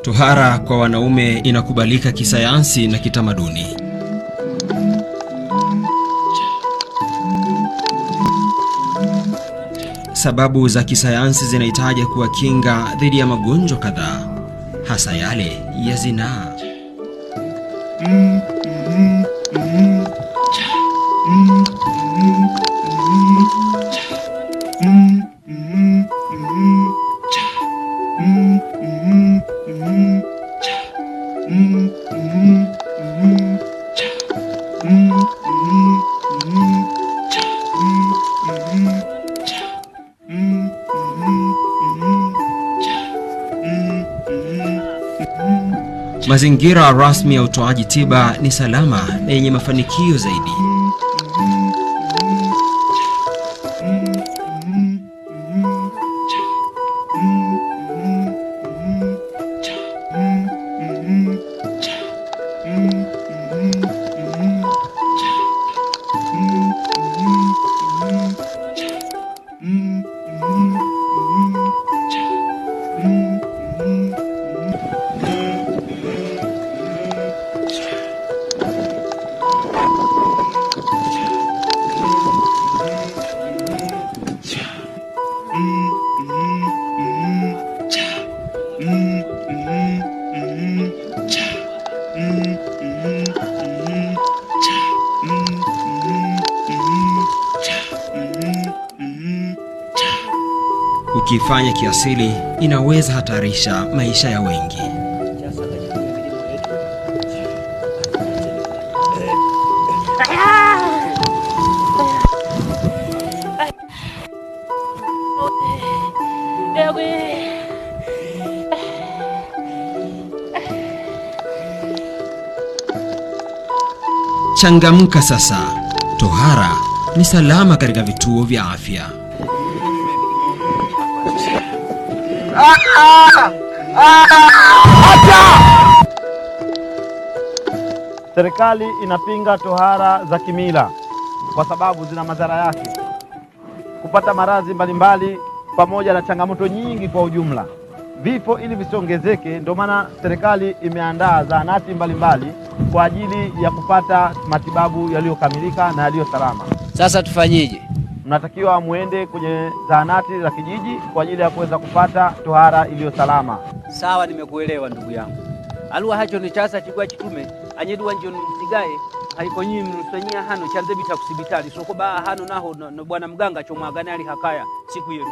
Tohara kwa wanaume inakubalika kisayansi na kitamaduni. Sababu za kisayansi zinahitaji kuwakinga dhidi ya magonjwa kadhaa, hasa yale ya zinaa. Mazingira rasmi ya utoaji tiba ni salama na yenye mafanikio zaidi. Ukifanya kiasili inaweza hatarisha maisha ya wengi. Changamka sasa. Tohara ni salama katika vituo vya afya. Serikali inapinga tohara za kimila kwa sababu zina madhara yake, kupata maradhi mbalimbali pamoja na changamoto nyingi kwa ujumla. Vifo ili visiongezeke, ndio maana serikali imeandaa zahanati mbalimbali kwa ajili ya kupata matibabu yaliyokamilika na yaliyo salama. Sasa tufanyeje? Mnatakiwa muende kwenye zahanati za kijiji kwa ajili ya kuweza kupata tohara iliyo salama. Sawa, nimekuelewa ndugu yangu. Aluwa hacho ni chasa chigwa chitume anyeduwa njo msigae haiko nyinyi mnusanyia hano chanze bita kusibitali soko ba hano naho no bwana mganga chomwagana ali hakaya siku yeru.